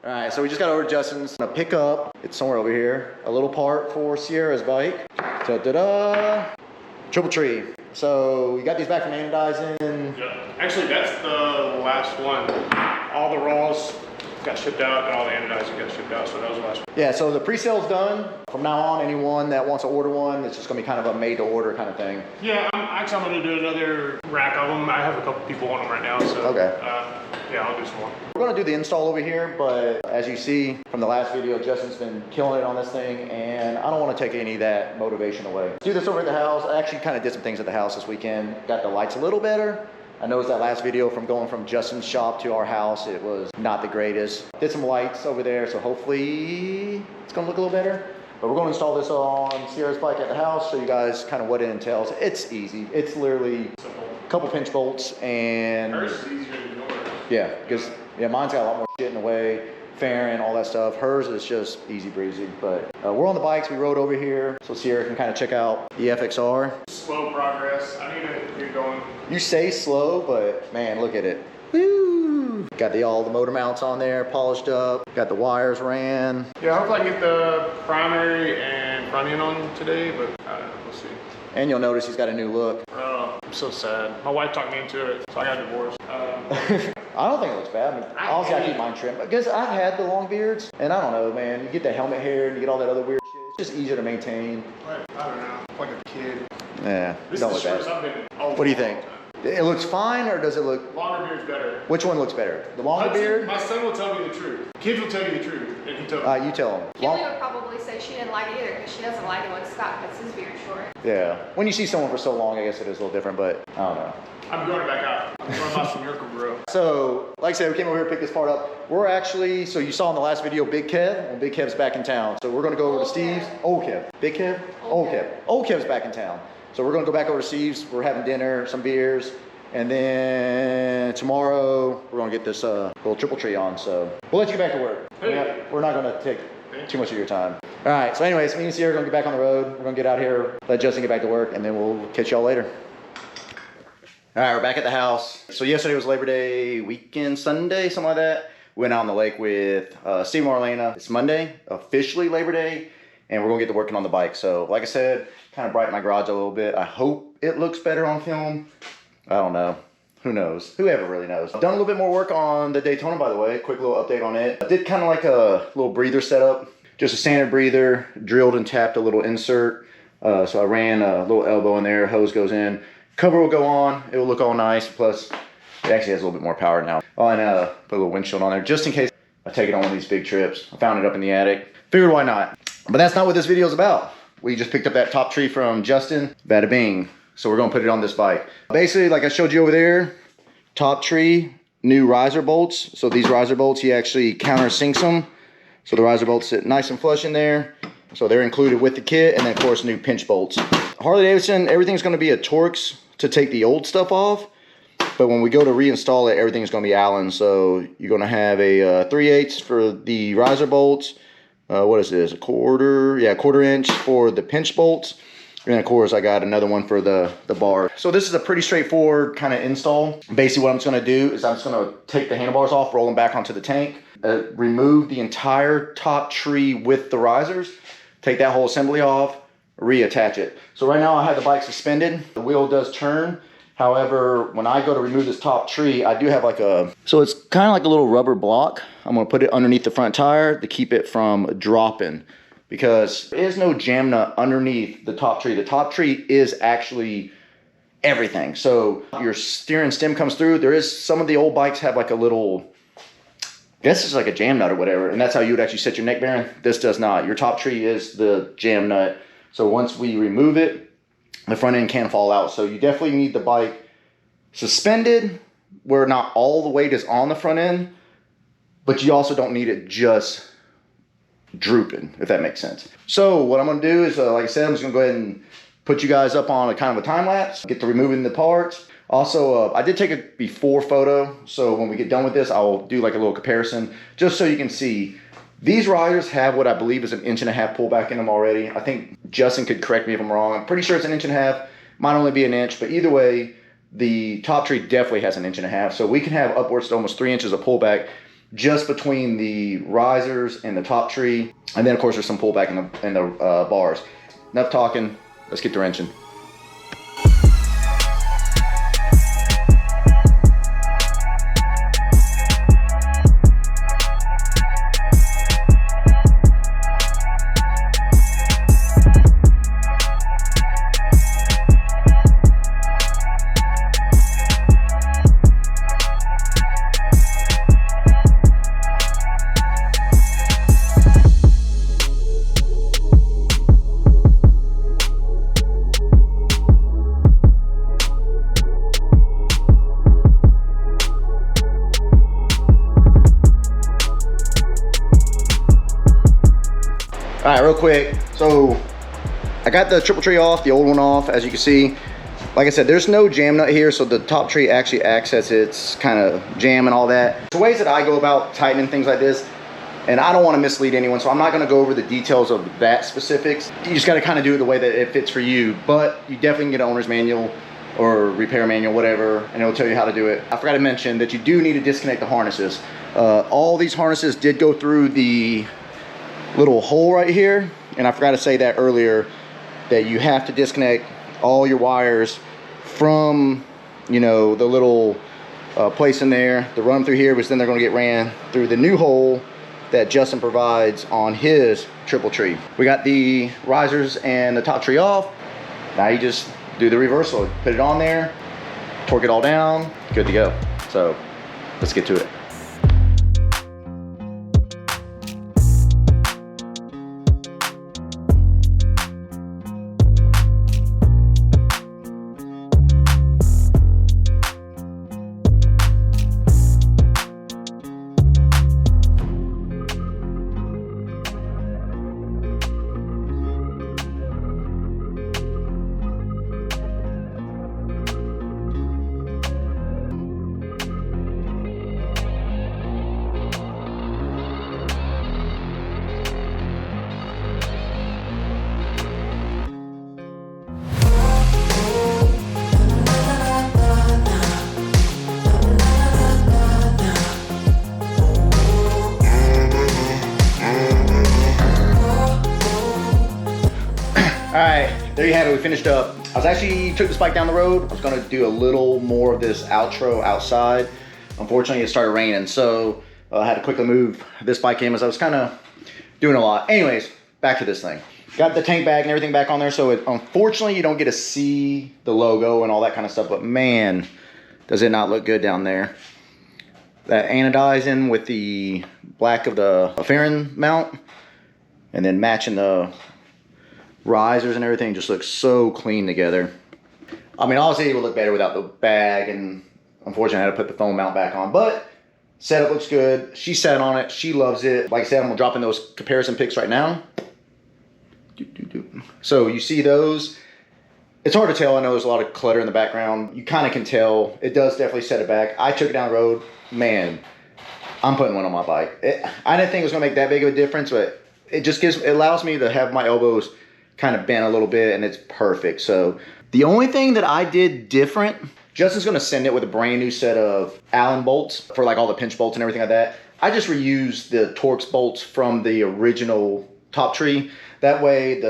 All right, so we just got over to Justin's. I'm gonna pick up, it's somewhere over here, a little part for Sierra's bike. Ta-da-da! Triple tree. So we got these back from anodizing. Yeah. Actually, that's the last one. All the raws got shipped out and all the anodizing got shipped out, so that was the last one. Yeah, so the pre-sale's done. From now on, anyone that wants to order one, it's just gonna be kind of a made-to-order kind of thing. Yeah, I'm gonna do another rack of them. I have a couple people on them right now, so okay. Yeah, I'll do some more. We're gonna do the install over here, but as you see from the last video, Justin's been killing it on this thing, and I don't want to take any of that motivation away. Do this over at the house. I actually kind of did some things at the house this weekend. Got the lights a little better. I noticed that last video from going from Justin's shop to our house, it was not the greatest. Did some lights over there, so hopefully it's gonna look a little better. But we're gonna install this on Sierra's bike at the house, show you guys kind of what it entails. It's easy. It's literally a couple pinch bolts and... Hers is easier than yours. Yeah, because mine's got a lot more shit in the way, fairing, all that stuff. Hers is just easy breezy. But we're on the bikes. We rode over here, so Sierra can kind of check out the FXR. Slow progress. I need to get going. You say slow, but man, look at it. Woo! Got all the motor mounts on there, polished up. Got the wires ran. Yeah, I hope I can get the primary and front end on today, but we'll see. And you'll notice he's got a new look. Oh, I'm so sad. My wife talked me into it, so I got divorced. I don't think it looks bad. I mean, honestly, I keep mine trimmed because I've had the long beards, and I don't know, man. You get the helmet hair and you get all that other weird shit. It's just easier to maintain. I don't know, like a kid. Yeah, This don't is look the shortest bad. I've been. What do you think? It looks fine, or does it look? Longer beard's better. Which one looks better? The longer beard? My son will tell me the truth. Kids will tell you the truth if you tell them. You tell them. Kelly would probably say she didn't like it either because she doesn't like it when Scott cuts his beard short. Yeah. When you see someone for so long, I guess it is a little different, but I don't know. I'm going back out. I'm going to buy some Miracle Grow. So, like I said, we came over here to pick this part up. We're actually, so you saw in the last video, Big Kev, and Big Kev's back in town. So we're going to go over to Steve's. Old Kev. Big Kev? Old Kev. Old Kev's back in town. So we're going to go back over to Steve's. We're having dinner, some beers. And then tomorrow, we're going to get this little triple tree on. So we'll let you get back to work. Hey. We're not going to take too much of your time. All right, so anyways, me and Sierra are going to get back on the road. We're going to get out here, let Justin get back to work, and then we'll catch y'all later. All right, we're back at the house. So yesterday was Labor Day weekend, Sunday, something like that. We went out on the lake with Steve and Marlena. It's Monday, officially Labor Day, and we're going to get to working on the bike. So like I said, kind of brighten my garage a little bit. I hope it looks better on film. I don't know. Who knows? Whoever really knows. I've done a little bit more work on the Daytona, by the way. Quick little update on it. I did kind of like a little breather setup. Just a standard breather, drilled and tapped a little insert. So I ran a little elbow in there, hose goes in. Cover will go on, it will look all nice. Plus, it actually has a little bit more power now. Oh, and put a little windshield on there just in case I take it on one of these big trips. I found it up in the attic. Figured why not. But that's not what this video is about. We just picked up that top tree from Justin. Bada bing. So we're gonna put it on this bike. Basically, like I showed you over there, top tree, new riser bolts. So these riser bolts, he actually countersinks them. So the riser bolts sit nice and flush in there. So they're included with the kit, and then of course new pinch bolts. Harley Davidson, everything's gonna be a Torx to take the old stuff off. But when we go to reinstall it, everything's gonna be Allen. So you're gonna have a 3/8 for the riser bolts. What is this, a quarter? Yeah, 1/4 inch for the pinch bolts. And of course, I got another one for the bar. So this is a pretty straightforward kind of install. Basically what I'm just gonna do is I'm just gonna take the handlebars off, roll them back onto the tank, remove the entire top tree with the risers, take that whole assembly off, reattach it. So right now I have the bike suspended. The wheel does turn. However, when I go to remove this top tree, I do have like so it's kind of like a little rubber block. I'm gonna put it underneath the front tire to keep it from dropping, because there is no jam nut underneath the top tree. The top tree is actually everything. So your steering stem comes through. There is, some of the old bikes have like a little, I guess it's like a jam nut or whatever, and that's how you would actually set your neck bearing. This does not. Your top tree is the jam nut. So once we remove it, the front end can fall out. So you definitely need the bike suspended where not all the weight is on the front end, but you also don't need it just drooping, if that makes sense. So what I'm gonna do is, like I said, I'm just gonna go ahead and put you guys up on a kind of a time lapse, get to removing the parts. Also, I did take a before photo, so when we get done with this, I'll do like a little comparison, just so you can see. These riders have what I believe is an 1.5 inch pullback in them already. I think Justin could correct me if I'm wrong. I'm pretty sure it's an 1.5 inch, might only be an inch, but either way, the top tree definitely has an 1.5 inch. So we can have upwards to almost 3 inches of pullback just between the risers and the top tree. And then of course there's some pullback in the bars. Enough talking, let's get to wrenching. All right, real quick. So I got the triple tree off, the old one off, as you can see. Like I said, there's no jam nut here, so the top tree actually acts as its kind of jam and all that. The ways that I go about tightening things like this, and I don't want to mislead anyone, so I'm not going to go over the details of that specifics. You just got to kind of do it the way that it fits for you, but you definitely can get an owner's manual or repair manual, whatever, and it'll tell you how to do it. I forgot to mention that you do need to disconnect the harnesses. All these harnesses did go through the little hole right here, and I forgot to say that earlier, that you have to disconnect all your wires from, you know, the little place in there to run them through here, because then they're going to get ran through the new hole that Justin provides on his triple tree. We got the risers and the top tree off. Now you just do the reversal, put it on there, torque it all down, good to go. So let's get to it. All right, there you have it, we finished up. I was actually, took this bike down the road. I was gonna do a little more of this outro outside. Unfortunately, it started raining, so I had to quickly move this bike in as I was kind of doing a lot. Anyways, back to this thing. Got the tank bag and everything back on there, so unfortunately you don't get to see the logo and all that kind of stuff, but man, does it not look good down there. That anodizing with the black of the fairing mount, and then matching the risers and everything just looks so clean together. I mean, obviously it would look better without the bag, and unfortunately I had to put the foam mount back on, but setup looks good. She sat on it, she loves it. Like I said, I'm gonna drop in those comparison pics right now. So you see those. It's hard to tell. I know there's a lot of clutter in the background. You kind of can tell. It does definitely set it back. I took it down the road. Man, I'm putting one on my bike. I didn't think it was gonna make that big of a difference, but it allows me to have my elbows kind of bent a little bit, and it's perfect. So the only thing that I did different, Justin's gonna send it with a brand new set of Allen bolts for like all the pinch bolts and everything like that. I just reused the Torx bolts from the original top tree. That way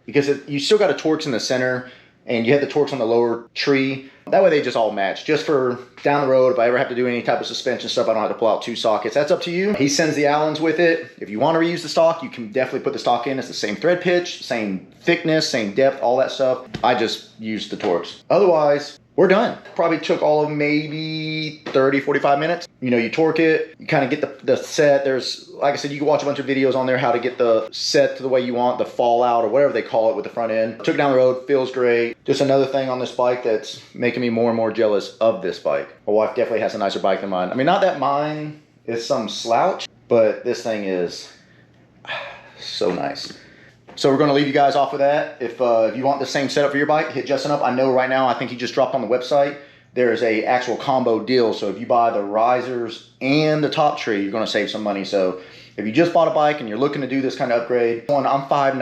because you still got a Torx in the center and you have the Torx on the lower tree. That way they just all match. Just for down the road, if I ever have to do any type of suspension stuff, I don't have to pull out two sockets. That's up to you. He sends the Allens with it. If you want to reuse the stock, you can definitely put the stock in. It's the same thread pitch, same thickness, same depth, all that stuff. I just used the Torx. Otherwise, we're done. Probably took all of maybe 30, 45 minutes. You know, you torque it, you kind of get the set. There's, like I said, you can watch a bunch of videos on there how to get the set to the way you want, the fallout or whatever they call it with the front end. Took it down the road, feels great. Just another thing on this bike that's making me more and more jealous of this bike. My wife definitely has a nicer bike than mine. I mean, not that mine is some slouch, but this thing is so nice. So we're going to leave you guys off with that. If you want the same setup for your bike, hit Justin up. I know right now, I think he just dropped on the website, there's a actual combo deal. So if you buy the risers and the top tree, you're going to save some money. So if you just bought a bike and you're looking to do this kind of upgrade, I'm 5'9",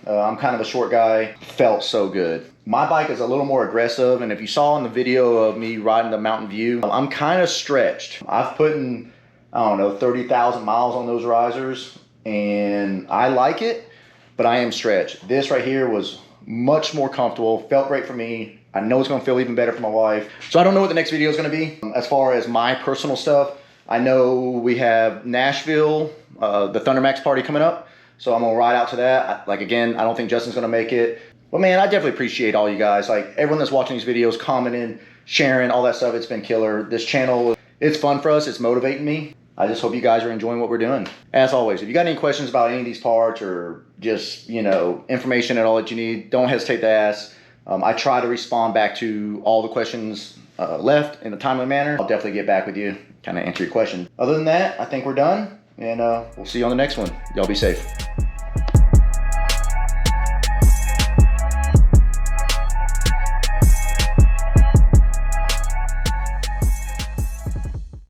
I'm kind of a short guy, felt so good. My bike is a little more aggressive, and if you saw in the video of me riding the Mountain View, I'm kind of stretched. I've put in I don't know, 30,000 miles on those risers, and I like it, but I am stretched. This right here was much more comfortable, felt great for me. I know it's gonna feel even better for my wife. So I don't know what the next video is gonna be. As far as my personal stuff, I know we have Nashville, the Thunder Max party coming up. So I'm gonna ride out to that. Like again, I don't think Justin's gonna make it. But man, I definitely appreciate all you guys. Like everyone that's watching these videos, commenting, sharing, all that stuff, it's been killer. This channel, it's fun for us, it's motivating me. I just hope you guys are enjoying what we're doing. As always, if you got any questions about any of these parts or just, you know, information at all that you need, don't hesitate to ask. I try to respond back to all the questions left in a timely manner. I'll definitely get back with you, kind of answer your question. Other than that, I think we're done, and we'll see you on the next one. Y'all be safe.